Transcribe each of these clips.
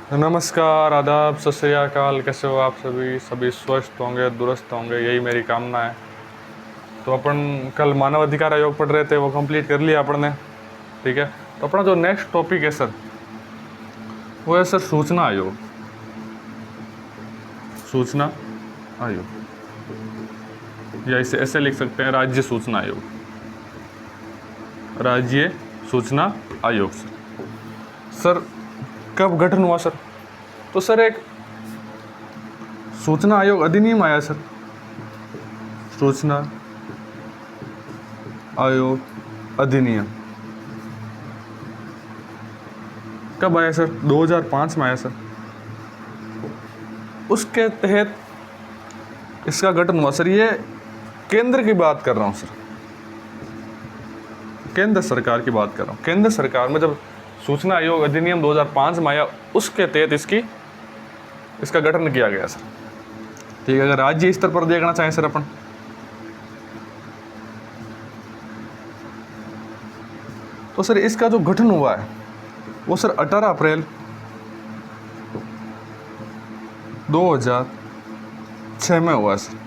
नमस्कार, आदाब, सत श्री अकाल। कैसे हो आप सभी स्वस्थ होंगे, दुरुस्त होंगे, यही मेरी कामना है। तो अपन कल मानव अधिकार आयोग पढ़ रहे थे, वो कंप्लीट कर लिया अपन ने। ठीक है, तो अपना जो नेक्स्ट टॉपिक है सर, वो है सर सूचना आयोग। सूचना आयोग, या इसे ऐसे लिख सकते हैं, राज्य सूचना आयोग। राज्य सूचना आयोग सर कब गठन हुआ सर? तो सर एक सूचना आयोग अधिनियम आया सर। सूचना आयोग अधिनियम कब आया सर? 2005 में आया सर। उसके तहत इसका गठन हुआ सर। ये केंद्र की बात कर रहा हूँ सर, केंद्र सरकार की बात कर रहा हूँ। केंद्र सरकार में जब सूचना आयोग अधिनियम 2005 में आया, उसके तहत इसका गठन किया गया सर। ठीक है, अगर राज्य स्तर पर देखना चाहें सर अपन, तो सर इसका जो गठन हुआ है वो सर 18 अप्रैल 2006 में हुआ है सर,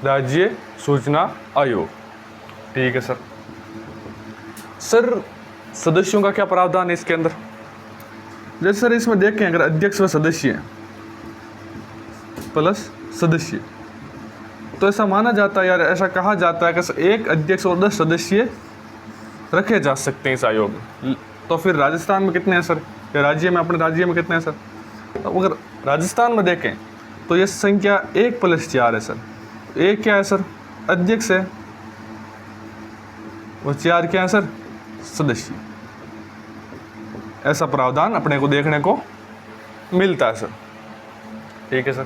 राज्य सूचना आयोग। ठीक है सर। सर सदस्यों का क्या प्रावधान है इसके अंदर? जैसे सर इसमें देखें, अगर अध्यक्ष व सदस्य प्लस सदस्य, तो ऐसा माना जाता है, यार ऐसा कहा जाता है कि एक अध्यक्ष और 10 सदस्य रखे जा सकते हैं इस आयोग में। तो फिर राजस्थान में कितने हैं सर, या राज्य में, अपने राज्य में कितने हैं सर? तो अगर राजस्थान में देखें तो ये संख्या 1+4 है सर। एक क्या है सर? अध्यक्ष है, और 4 क्या है सर? सदस्य। ऐसा प्रावधान अपने को देखने को मिलता है सर। ठीक है सर।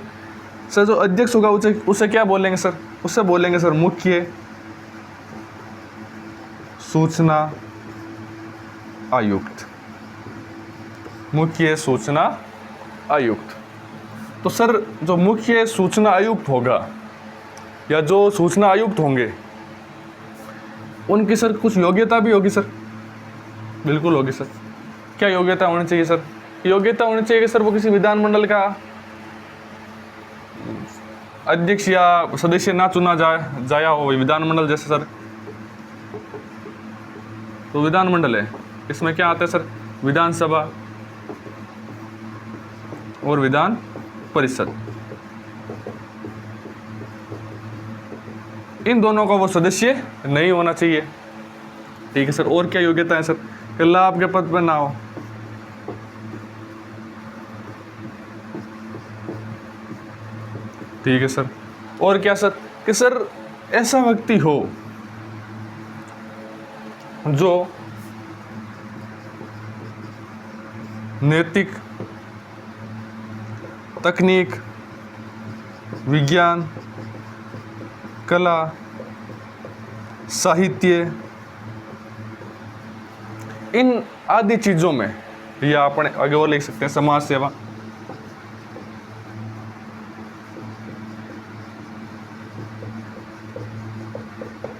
सर जो अध्यक्ष होगा उसे क्या बोलेंगे सर? उसे बोलेंगे सर मुख्य सूचना आयुक्त। मुख्य सूचना आयुक्त। तो सर जो मुख्य सूचना आयुक्त होगा, या जो सूचना आयुक्त होंगे, उनकी सर कुछ योग्यता भी होगी सर। बिल्कुल होगी सर। क्या योग्यता होनी चाहिए सर? योग्यता होनी चाहिए कि सर वो किसी विधानमंडल का अध्यक्ष या सदस्य ना चुना जाया हो। विधानमंडल जैसे सर, तो विधानमंडल है, इसमें क्या आता है सर? विधानसभा और विधान परिषद। इन दोनों का वो सदस्य नहीं होना चाहिए। ठीक है सर। और क्या योग्यता है सर? कि लाभ के पद पर ना हो। ठीक है सर। और क्या सर? कि सर ऐसा व्यक्ति हो जो नैतिक, तकनीक, विज्ञान, कला, साहित्य, इन आदि चीज़ों में, या अपने आगे और लिख सकते हैं समाज सेवा,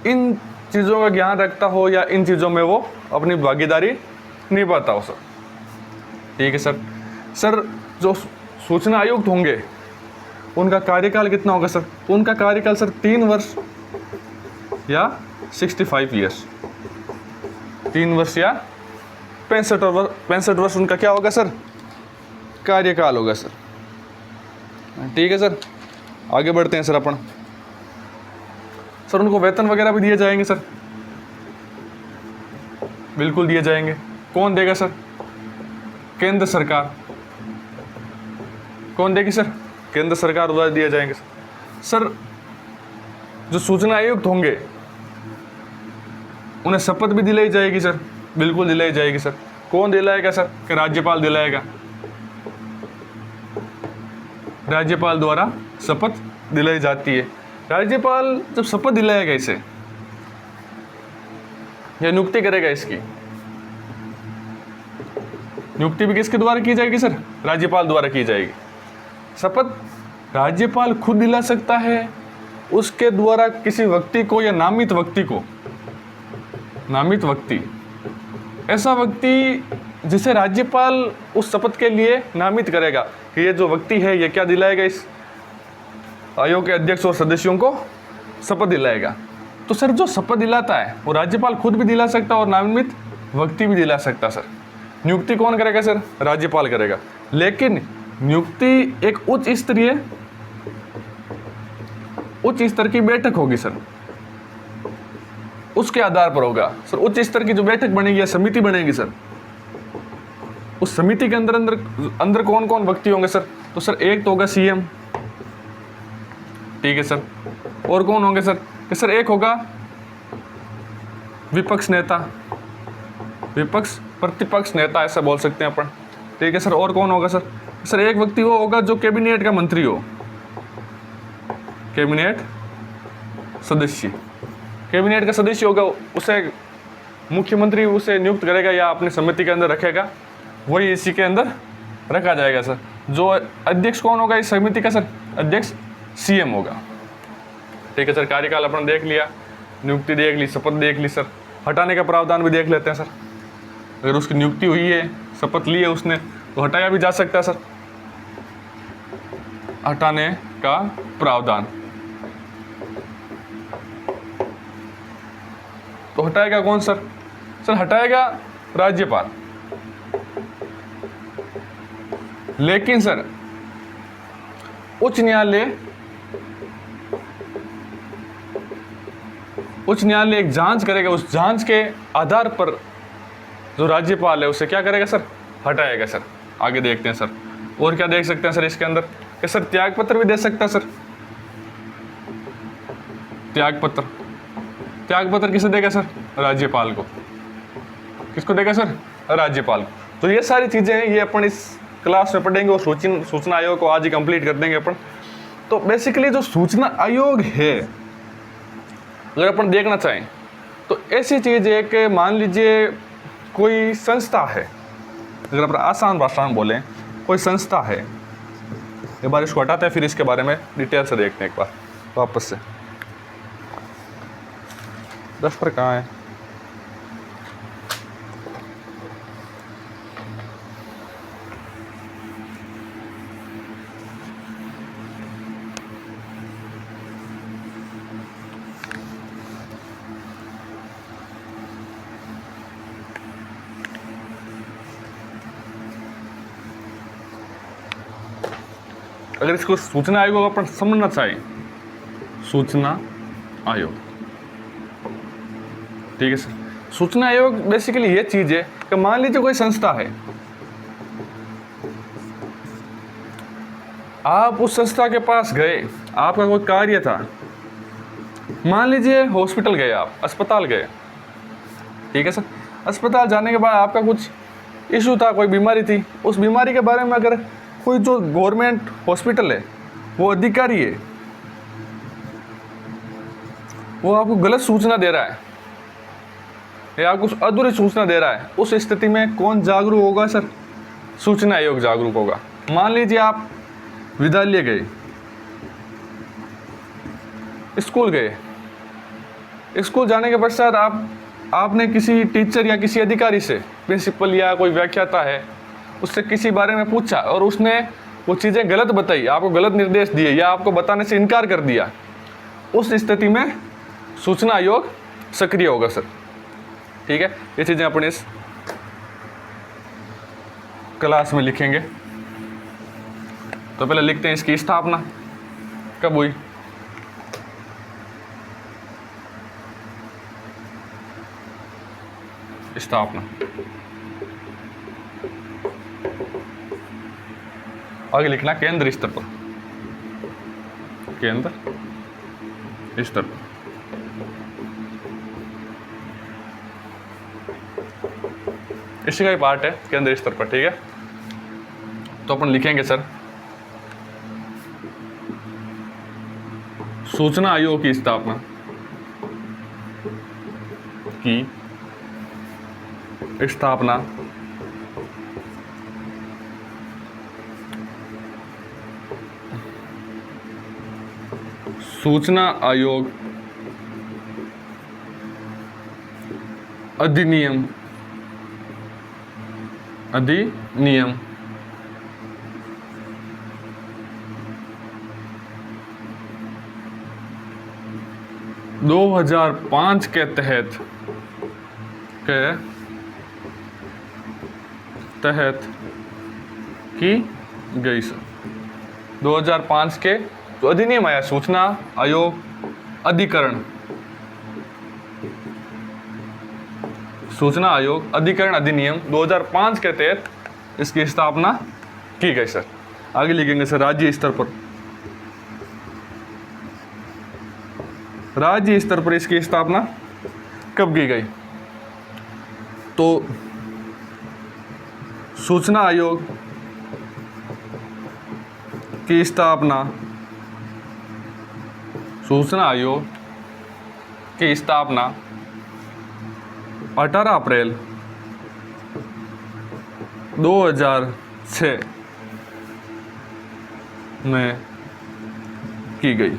इन चीज़ों का ज्ञान रखता हो, या इन चीज़ों में वो अपनी भागीदारी निभाता हो सर। ठीक है सर। सर जो सूचना आयुक्त होंगे उनका कार्यकाल कितना होगा सर? उनका कार्यकाल सर 3 वर्ष या 65 ईयर्स। 3 वर्ष या 65 वर्ष उनका क्या होगा सर? कार्यकाल होगा सर। ठीक है सर। आगे बढ़ते हैं सर अपन। सर उनको वेतन वगैरह भी दिए जाएंगे सर? बिल्कुल दिए जाएंगे। कौन देगा सर? केंद्र सरकार। कौन देगी सर? केंद्र सरकार द्वारा दिए जाएंगे सर। सर जो सूचना आयुक्त होंगे उन्हें शपथ भी दिलाई जाएगी सर? बिल्कुल दिलाई जाएगी सर। कौन दिलाएगा सर? कि राज्यपाल दिलाएगा। राज्यपाल द्वारा शपथ दिलाई जाती है। राज्यपाल जब शपथ दिलाएगा इसे, या नियुक्ति करेगा इसकी, नियुक्ति भी किसके द्वारा की जाएगी सर? राज्यपाल द्वारा की जाएगी। शपथ राज्यपाल खुद दिला सकता है, उसके द्वारा किसी व्यक्ति को, या नामित व्यक्ति को, नामित व्यक्ति, ऐसा व्यक्ति जिसे राज्यपाल उस शपथ के लिए नामित करेगा कि ये जो व्यक्ति है ये क्या दिलाएगा, इस आयोग के अध्यक्ष और सदस्यों को शपथ दिलाएगा। तो सर जो शपथ दिलाता है वो राज्यपाल खुद भी दिला सकता है और नामित व्यक्ति भी दिला सकता है। सर नियुक्ति कौन करेगा? सर राज्यपाल करेगा, लेकिन नियुक्ति एक उच्च स्तर की बैठक होगी सर, उसके आधार पर होगा सर। उच्च स्तर की जो बैठक बनेगी या समिति बनेगी सर, उस समिति के अंदर कौन कौन व्यक्ति होंगे सर? तो सर एक तो होगा सीएम, ठीक है सर। और कौन होंगे सर? कि सर एक होगा विपक्ष नेता, विपक्ष प्रतिपक्ष नेता ऐसा बोल सकते हैं अपन, ठीक है सर। और कौन होगा सर? सर एक व्यक्ति वो होगा जो कैबिनेट का मंत्री हो, कैबिनेट सदस्य, कैबिनेट का सदस्य होगा, उसे मुख्यमंत्री उसे नियुक्त करेगा या अपनी समिति के अंदर रखेगा, वही इसी के अंदर रखा जाएगा सर। जो अध्यक्ष कौन होगा इस समिति का? सर अध्यक्ष सीएम होगा, ठीक है सर। कार्यकाल अपन देख लिया, नियुक्ति देख ली, शपथ देख ली सर। हटाने का प्रावधान भी देख लेते हैं सर। अगर उसकी नियुक्ति हुई है, शपथ ली है उसने, तो हटाया भी जा सकता है सर। हटाने का प्रावधान तो हटाएगा कौन सर? सर हटाएगा राज्यपाल। लेकिन सर उच्च न्यायालय एक जांच करेगा, उस जांच के आधार पर जो राज्यपाल है उसे क्या करेगा सर? हटाएगा सर। आगे देखते हैं सर। और क्या देख सकते हैं सर इसके अंदर? कि सर त्याग पत्र भी दे सकता है सर। त्याग पत्र किसे देगा सर? राज्यपाल को। किसको देगा सर? राज्यपाल को। तो ये सारी चीजें हैं, ये अपन इस क्लास में पढ़ेंगे और सूचना आयोग को आज ही कंप्लीट कर देंगे अपन। तो बेसिकली जो सूचना आयोग है, अगर अपन देखना चाहें तो ऐसी चीज है कि मान लीजिए कोई संस्था है, अगर अपन आसान भाषा में बोलें, कोई संस्था है। एक बार इसको हटाते हैं, फिर इसके बारे में डिटेल से देखते हैं एक बार वापस से। 10 पर कहाँ है? अगर इसको सूचना आयोग को अपन समझना चाहें, सूचना आयोग, ठीक है सर। सूचना आयोग बेसिकली ये चीज है कि मान लीजिए कोई संस्था है, आप उस संस्था के पास गए, आपका कोई कार्य था, मान लीजिए हॉस्पिटल गए, आप अस्पताल गए, ठीक है सर। अस्पताल जाने के बाद आपका कुछ इशू था, कोई बीमारी थी, उस बीमारी के बारे में अगर कोई जो गवर्नमेंट हॉस्पिटल है, वो अधिकारी है, वो आपको गलत सूचना दे रहा है या आपको अधूरी सूचना दे रहा है, उस स्थिति में कौन जागरूक होगा सर? सूचना आयोग जागरूक होगा। मान लीजिए आप विद्यालय गए, स्कूल गए, स्कूल जाने के पश्चात आपने किसी टीचर या किसी अधिकारी से, प्रिंसिपल या कोई व्याख्याता है, उससे किसी बारे में पूछा और उसने वो चीज़ें गलत बताई, आपको गलत निर्देश दिए या आपको बताने से इनकार कर दिया, उस स्थिति में सूचना आयोग सक्रिय होगा सर, ठीक है। ये चीज़ें अपन इस क्लास में लिखेंगे। तो पहले लिखते हैं इसकी स्थापना कब हुई। स्थापना आगे लिखना केंद्र स्तर पर, केंद्र स्तर पर। इसी का ही पार्ट है केंद्र स्तर पर, ठीक है। तो अपन लिखेंगे सर सूचना आयोग की स्थापना सूचना आयोग अधिनियम अधिनियम 2005 के तहत की गई सर। 2005 के जो अधिनियम आया, सूचना आयोग अधिकरण, सूचना आयोग अधिकरण अधिनियम 2005 के तहत इसकी स्थापना की गई सर। आगे लिखेंगे सर राज्य स्तर पर, राज्य स्तर पर इसकी स्थापना कब की गई? तो सूचना आयोग की स्थापना, सूचना आयोग की स्थापना 18 अप्रैल 2006 में की गई।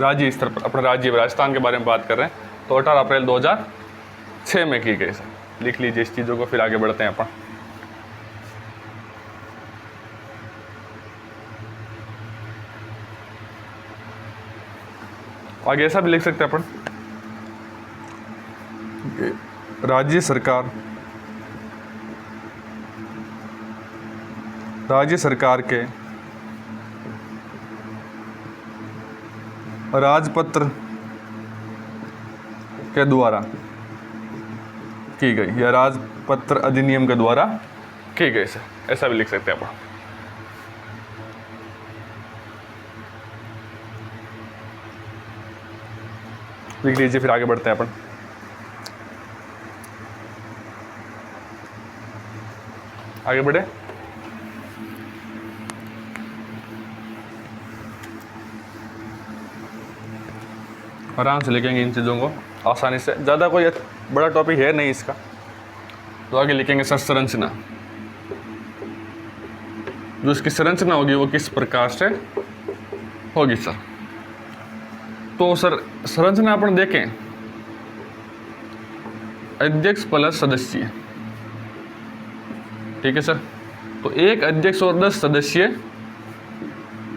राज्य स्तर पर, अपने राज्य राजस्थान के बारे में बात कर रहे हैं, तो 18 अप्रैल 2006 में की गई सर। लिख लीजिए इस चीज़ों को, फिर आगे बढ़ते हैं अपन। आगे ऐसा भी लिख सकते हैं अपन, राज्य सरकार, राज्य सरकार के राजपत्र के द्वारा की गई, या राजपत्र अधिनियम के द्वारा की गई सर, ऐसा भी लिख सकते हैं आप। लिख लीजिए, फिर आगे बढ़ते हैं अपन। आगे बढ़े, आराम से लिखेंगे इन चीज़ों को आसानी से, ज़्यादा कोई बड़ा टॉपिक है नहीं इसका। तो आगे लिखेंगे सर संरचना, जो इसकी संरचना होगी वो किस प्रकार से होगी सर। तो सर संरचना अपन देखें, अध्यक्ष प्लस सदस्य, ठीक है सर। तो एक अध्यक्ष और 10 सदस्य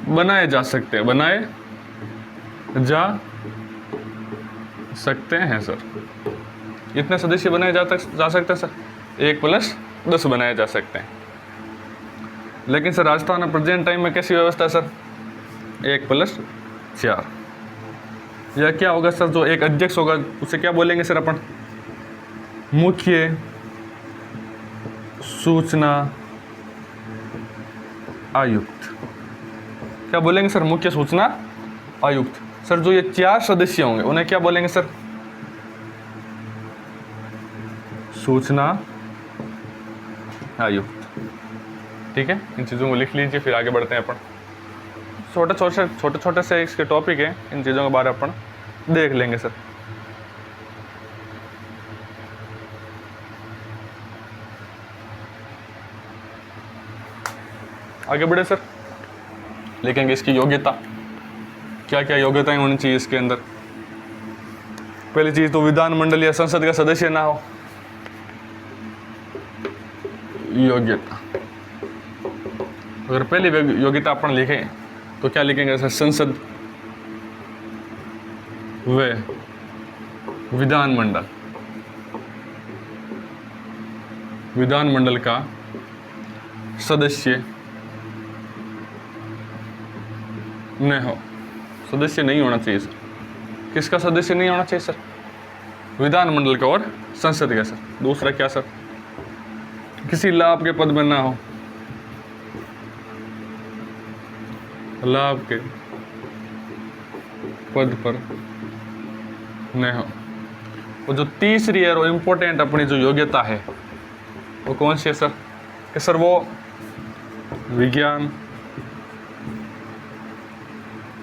बनाए जा सकते हैं, बनाए जा सकते हैं सर। इतने सदस्य बनाए जा सकते हैं सर, 1 + 10 बनाए जा सकते हैं। लेकिन सर राजस्थान में प्रेजेंट टाइम में कैसी व्यवस्था है सर? 1 + 4। यह क्या होगा सर? जो एक अध्यक्ष होगा उसे क्या बोलेंगे सर अपन? मुख्य सूचना आयुक्त। क्या बोलेंगे सर? मुख्य सूचना आयुक्त। सर जो ये 4 सदस्य होंगे उन्हें क्या बोलेंगे सर? सूचना आयुक्त। ठीक है, इन चीज़ों को लिख लीजिए, फिर आगे बढ़ते हैं अपन। छोटे छोटे से इसके टॉपिक हैं, इन चीज़ों के बारे में अपन देख लेंगे सर। आगे बढ़े सर, लिखेंगे इसकी योग्यता, क्या क्या योग्यताएं होनी चाहिए इसके अंदर। पहली चीज़ तो विधानमंडल या संसद का सदस्य ना हो, योग्यता। अगर पहली योग्यता अपन लिखें तो क्या लिखेंगे सर? संसद व विधानमंडल, विधानमंडल का सदस्य न हो, सदस्य नहीं होना चाहिए सर। किसका सदस्य नहीं होना चाहिए सर? विधानमंडल का और संसद का सर। दूसरा क्या सर? किसी लाभ के पद में ना हो, लाभ के पद पर न हो। वो जो तीसरी है, वो इम्पोर्टेंट अपनी जो योग्यता है वो कौन सी है सर? कि सर वो विज्ञान,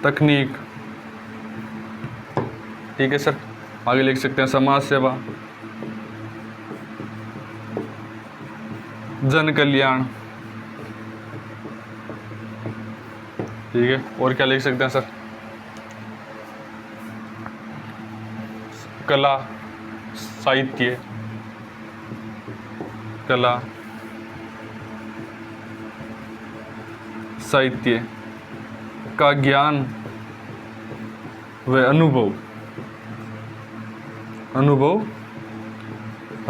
तकनीक, ठीक है सर। आगे लिख सकते हैं समाज सेवा, जन कल्याण, ठीक है। और क्या लिख सकते हैं सर? कला, साहित्य, कला, साहित्य का ज्ञान व अनुभव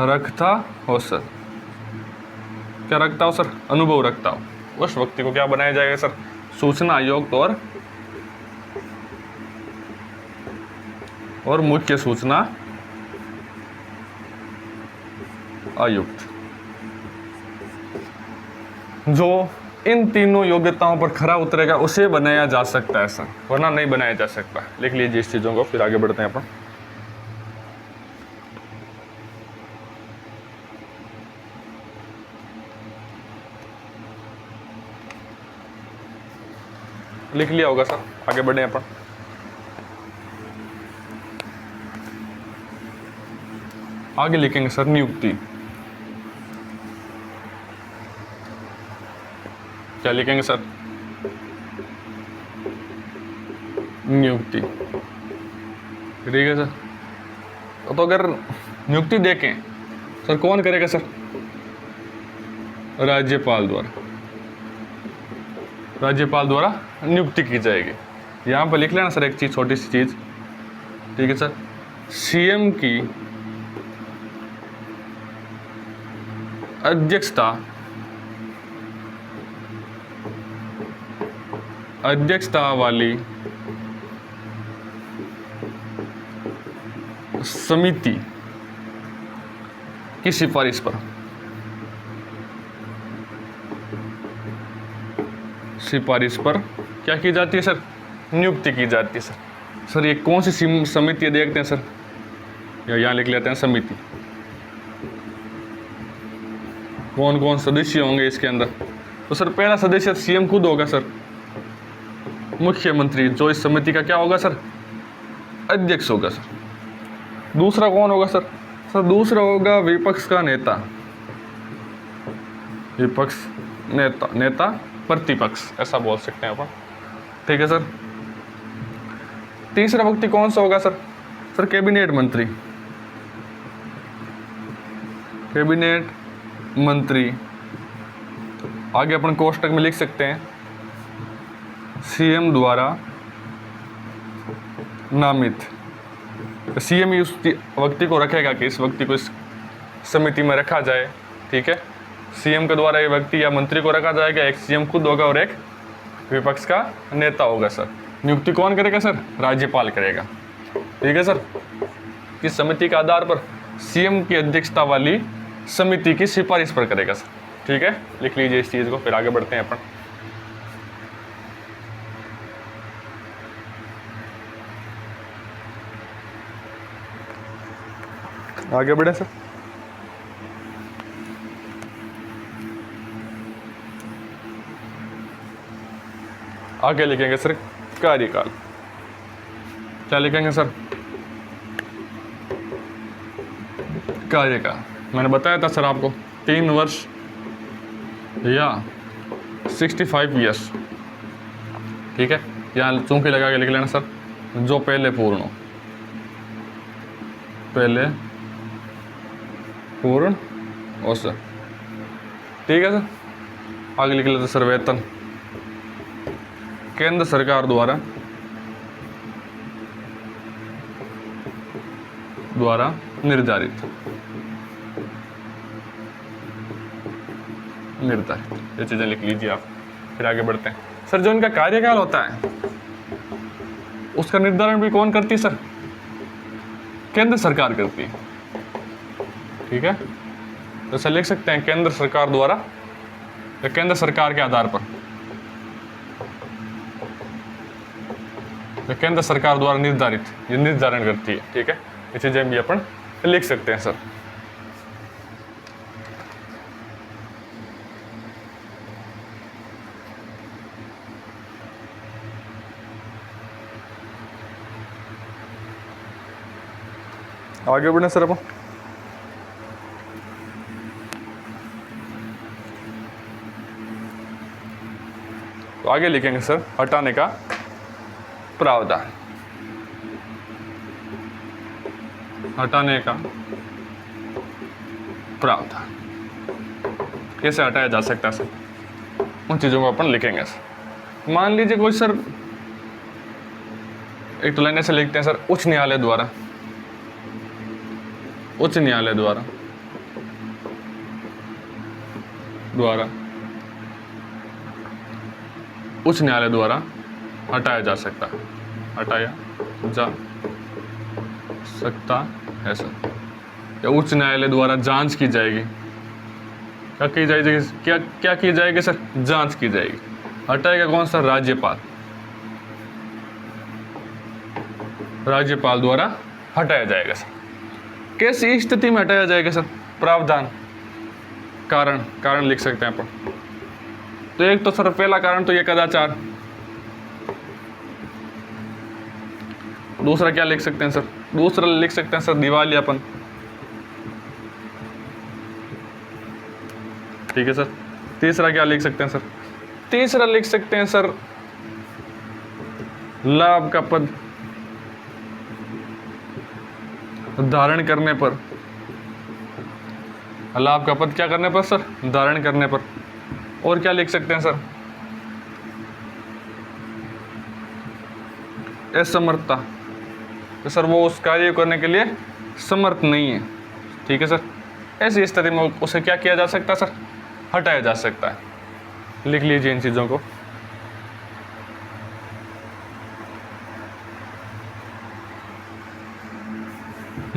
रखता हो सर। क्या रखता हो सर? अनुभव रखता हो। उस व्यक्ति को क्या बनाया जाएगा सर? सूचना आयुक्त और मुख्य सूचना आयुक्त। जो इन तीनों योग्यताओं पर खरा उतरेगा उसे बनाया जा सकता है सर, वरना नहीं बनाया जा सकता। लिख लीजिए इस चीजों को, फिर आगे बढ़ते हैं अपन। लिख लिया होगा सर, आगे बढ़े अपन। आगे लिखेंगे सर नियुक्ति। क्या लिखेंगे सर? नियुक्ति। ठीक है सर। तो अगर नियुक्ति देखें सर, कौन करेगा सर? राज्यपाल द्वारा। राज्यपाल द्वारा नियुक्ति की जाएगी। यहाँ पर लिख लेना सर एक चीज, छोटी सी चीज। ठीक है सर। सीएम की अध्यक्षता वाली समिति की सिफारिश पर क्या की जाती है सर? नियुक्ति की जाती है सर। सर ये कौन सी समिति है देखते हैं सर, या यहाँ लिख लेते हैं समिति। कौन कौन सदस्य होंगे इसके अंदर? तो सर पहला सदस्य सीएम खुद होगा सर, मुख्यमंत्री जो इस समिति का क्या होगा सर? अध्यक्ष होगा सर। दूसरा कौन होगा सर? सर दूसरा होगा विपक्ष का नेता। विपक्ष नेता प्रतिपक्ष ऐसा बोल सकते हैं अपन। ठीक है सर। तीसरा व्यक्ति कौन सा होगा सर? सर कैबिनेट मंत्री। कैबिनेट मंत्री आगे अपन कोष्टक में लिख सकते हैं सीएम द्वारा नामित। सीएम ही उस व्यक्ति को रखेगा कि इस व्यक्ति को इस समिति में रखा जाए। ठीक है। सीएम के द्वारा ये व्यक्ति या मंत्री को रखा जाएगा। एक सीएम खुद होगा और एक विपक्ष का नेता होगा सर। नियुक्ति कौन करेगा सर? राज्यपाल करेगा। ठीक है सर। इस समिति के आधार पर सीएम की अध्यक्षता वाली समिति की सिफारिश पर करेगा सर। ठीक है। लिख लीजिए इस चीज को, फिर आगे बढ़ते हैं अपन। आगे बढ़े सर। आगे लिखेंगे सर कार्यकाल। क्या लिखेंगे सर? कार्यकाल। मैंने बताया था सर आपको 3 वर्ष या 65 ईयर्स। ठीक है। यहाँ चूंकि लगा के लिख लेना सर, जो पहले पूर्ण हो। पहले पूर्ण और सर। ठीक है सर। आगे लिख लेते सर वेतन। केंद्र सरकार द्वारा निर्धारित। ये चीजें लिख लीजिए आप, फिर आगे बढ़ते हैं सर। जो इनका कार्यकाल होता है उसका निर्धारण भी कौन करती है सर? केंद्र सरकार करती है। ठीक है। तो सर लिख सकते हैं केंद्र सरकार द्वारा या केंद्र सरकार के आधार पर, केंद्र सरकार द्वारा निर्धारित, ये निर्धारण करती है। ठीक है। ये चीजें भी अपन लिख सकते हैं सर। आगे बढ़े सर अपन। तो आगे लिखेंगे सर हटाने का प्रावधान। हटाने का प्रावधान कैसे हटाया जा सकता है सर, उन चीजों को अपन लिखेंगे सर। मान लीजिए कोई सर, एक तो लाइन ऐसे लिखते हैं सर, उच्च न्यायालय द्वारा, उच्च न्यायालय द्वारा उच्च न्यायालय द्वारा हटाया जा सकता है, हटाया जा सकता है सर। या उच्च न्यायालय द्वारा जांच की जाएगी, क्या की जाएगी, क्या की जाएगी सर, जांच की जाएगी। हटाएगा कौन सा, राज्यपाल, राज्यपाल द्वारा हटाया जाएगा सर। कैसी स्थिति में हटाया जाएगा सर, प्रावधान, कारण लिख सकते हैं अपन। तो एक तो सर पहला कारण तो ये कदाचार, दूसरा क्या लिख सकते हैं सर, दूसरा लिख सकते हैं सर दिवालियापन, ठीक है सर। तीसरा क्या लिख सकते हैं सर, तीसरा लिख सकते हैं सर लाभ का पद धारण करने पर, लाभ का पद क्या करने पर सर, धारण करने पर। और क्या लिख सकते हैं सर, असमर्थता, तो सर वो उस कार्य करने के लिए समर्थ नहीं है, ठीक है सर। ऐसी स्थिति में उसे क्या किया जा सकता है सर, हटाया जा सकता है। लिख लीजिए इन चीज़ों को।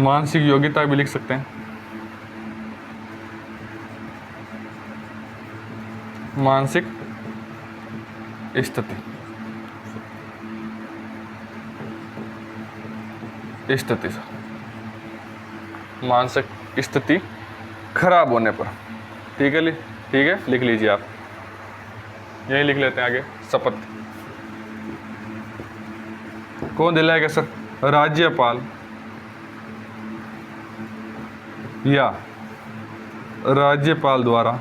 मानसिक योग्यता भी लिख सकते हैं, मानसिक स्थिति, सर, मानसिक स्थिति खराब होने पर, ठीक है, ठीक है, लिख लीजिए आप, यही लिख लेते हैं आगे। शपथ कौन दिलाएगा सर, राज्यपाल या राज्यपाल द्वारा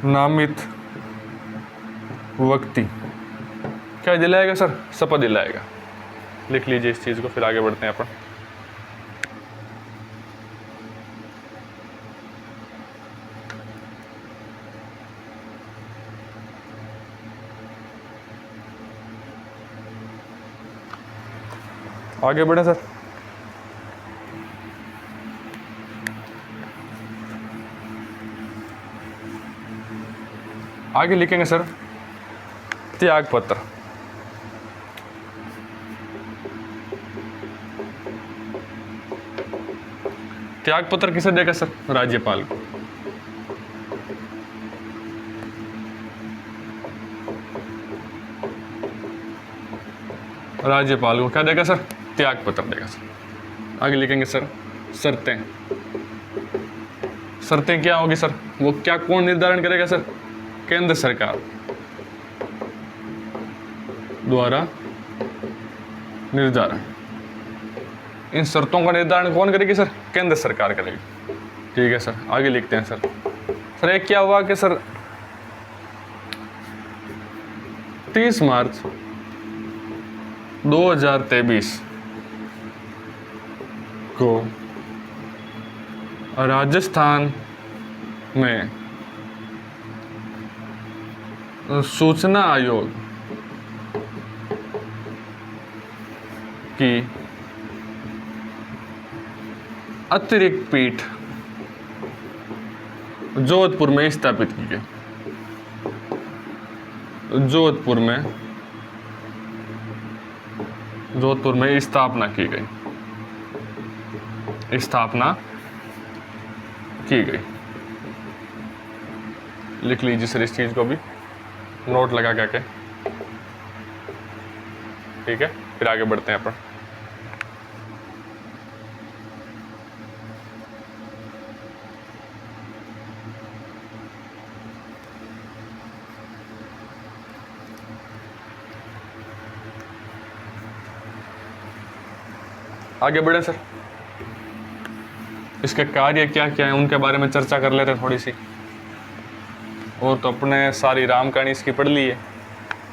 नामित व्यक्ति क्या दिलाएगा सर, शपथ दिलाएगा। लिख लीजिए इस चीज़ को, फिर आगे बढ़ते हैं अपन। आगे बढ़े सर। आगे लिखेंगे सर त्याग पत्र, त्याग पत्र किसे देगा सर, राज्यपाल को। राज्यपाल को क्या देगा सर, त्याग पत्र देगा सर। आगे लिखेंगे सर शर्तें, शर्तें क्या होगी सर, वो क्या कौन निर्धारण करेगा सर, केंद्र सरकार द्वारा निर्धारण। इन शर्तों का निर्धारण कौन करेगी सर, केंद्र सरकार करेगी, ठीक है सर। आगे लिखते हैं सर। सर एक क्या हुआ कि सर 30 मार्च 2023 को राजस्थान में सूचना आयोग की अतिरिक्त पीठ जोधपुर में स्थापित की गई, जोधपुर में स्थापना की गई, स्थापना की गई। लिख लीजिए सर इस चीज को भी, नोट लगा के, ठीक है। फिर आगे बढ़ते हैं अपन। आगे बढ़े सर। इसके कार्य क्या क्या है उनके बारे में चर्चा कर लेते हैं थोड़ी सी। और तो अपने सारी राम कहानी इसकी पढ़ ली है,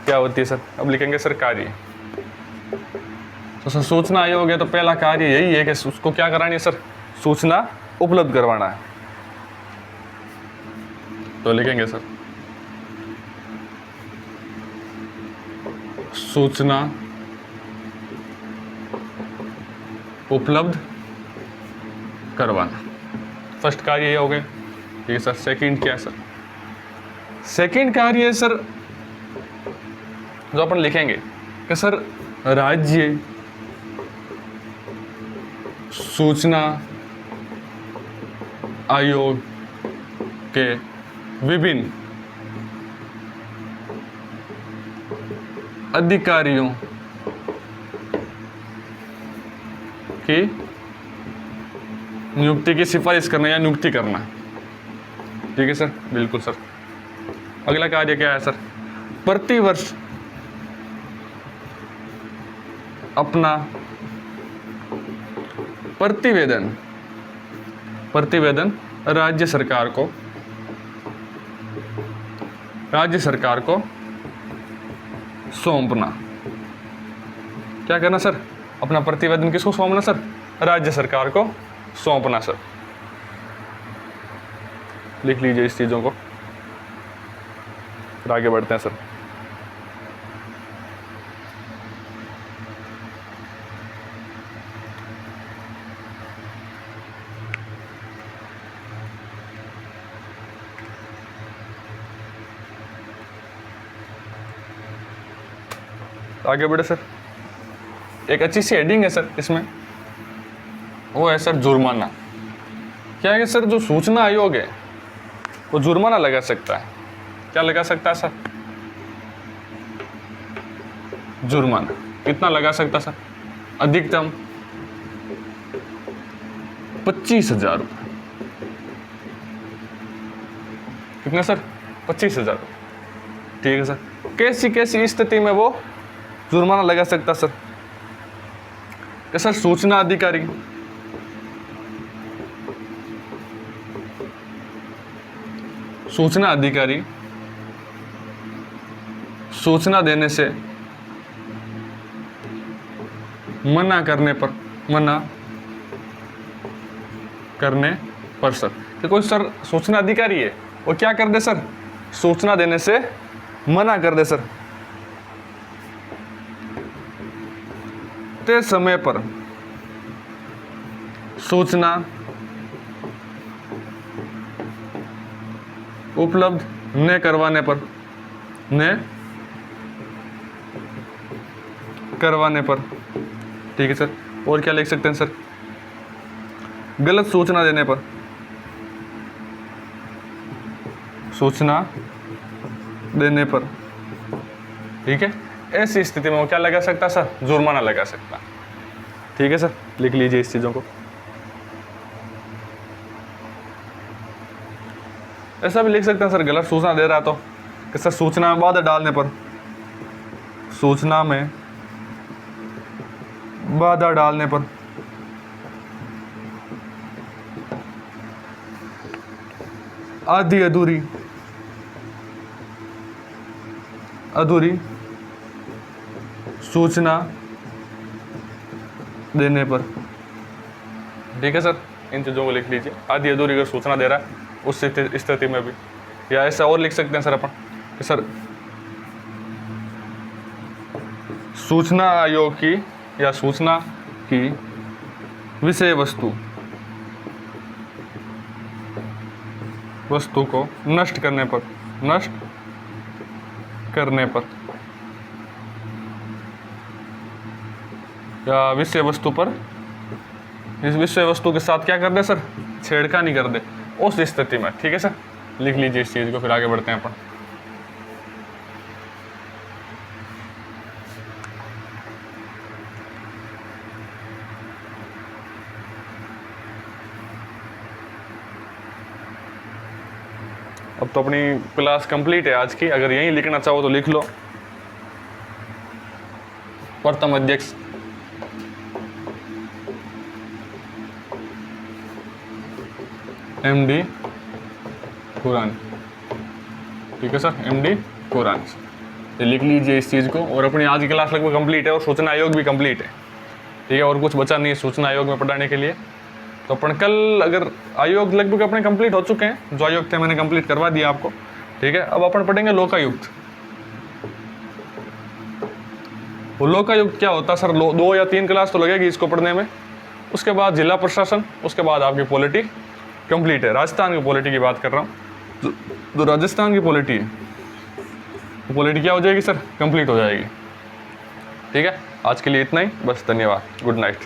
क्या होती है सर। अब लिखेंगे सर कार्य। तो सर सूचना आयोग है तो पहला कार्य यही है कि उसको क्या करानी है सर, सूचना उपलब्ध करवाना है। तो लिखेंगे सर सूचना उपलब्ध करवाना। फर्स्ट कार्य ये हो गए, ठीक है सर। सेकंड क्या है सर? सेकंड कार्य है सर जो अपन लिखेंगे कि सर राज्य सूचना आयोग के विभिन्न अधिकारियों की नियुक्ति की सिफारिश करना या नियुक्ति करना। ठीक है सर, बिल्कुल सर। अगला कार्य क्या है सर? प्रतिवर्ष अपना प्रतिवेदन राज्य सरकार को सौंपना। क्या करना सर? अपना प्रतिवेदन किसको सौंपना सर? राज्य सरकार को सौंपना सर। लिख लीजिए इस चीजों को, फिर आगे बढ़ते हैं सर। आगे बढ़े सर। एक अच्छी सी हेडिंग है सर इसमें, वो है सर जुर्माना। क्या है सर? जो सूचना आयोग है वो जुर्माना लगा सकता है। क्या लगा सकता है सर? जुर्माना। कितना लगा सकता है सर? अधिकतम 25,000 रुपये। कितना सर? 25,000। ठीक है सर। कैसी कैसी स्थिति में वो जुर्माना लगा सकता सर? कि सर सूचना अधिकारी सूचना देने से मना करने पर सर, कि कोई सर सूचना अधिकारी है वो क्या कर दे सर? सूचना देने से मना कर दे सर, ते समय पर सूचना उपलब्ध न करवाने पर। ठीक है सर। और क्या लिख सकते हैं सर? गलत सूचना देने पर, ठीक है, ऐसी स्थिति में वो क्या लगा सकता सर? जुर्माना लगा सकता। ठीक है सर, लिख लीजिए इस चीजों को। ऐसा भी लिख सकते हैं सर, गलत सूचना दे रहा तो कि सर सूचना में बाधा डालने पर, आधी अधूरी सूचना देने पर। ठीक है सर, इन चीज़ों को लिख लीजिए। आधी अधूरी अगर सूचना दे रहा है उस स्थिति में भी, या ऐसा और लिख सकते हैं सर अपन कि सर सूचना आयोग की या सूचना की विषय वस्तु को नष्ट करने पर या विषय वस्तु पर, इस विषय वस्तु के साथ क्या कर दे सर? छेड़खानी कर दे उस स्थिति में। ठीक है सर, लिख लीजिए इस चीज को, फिर आगे बढ़ते हैं अपन। अब तो अपनी क्लास कंप्लीट है आज की। अगर यहीं लिखना चाहो तो लिख लो। प्रथम अध्यक्ष MD कुरानी। ठीक है सर, MD कुरानी। तो लिख लीजिए इस चीज़ को। और अपनी आज की क्लास लगभग कंप्लीट है और सूचना आयोग भी कंप्लीट है। ठीक है, और कुछ बचा नहीं है सूचना आयोग में पढ़ाने के लिए। तो अपन कल अगर आयोग लगभग अपने कंप्लीट हो चुके हैं, जो आयोग थे मैंने कंप्लीट करवा दिया आपको, ठीक है। अब अपन पढ़ेंगे लोकायुक्त। वो लोकायुक्त क्या होता है सर, 2 या 3 क्लास तो लगेगी इसको पढ़ने में। उसके बाद जिला प्रशासन, उसके बाद आपकी पॉलिटी कंप्लीट है। राजस्थान की पॉलिटी की बात कर रहा हूँ, जो राजस्थान की पॉलिटी है, पॉलिटी क्या हो जाएगी सर, कंप्लीट हो जाएगी। ठीक है, आज के लिए इतना ही, बस धन्यवाद, गुड नाइट।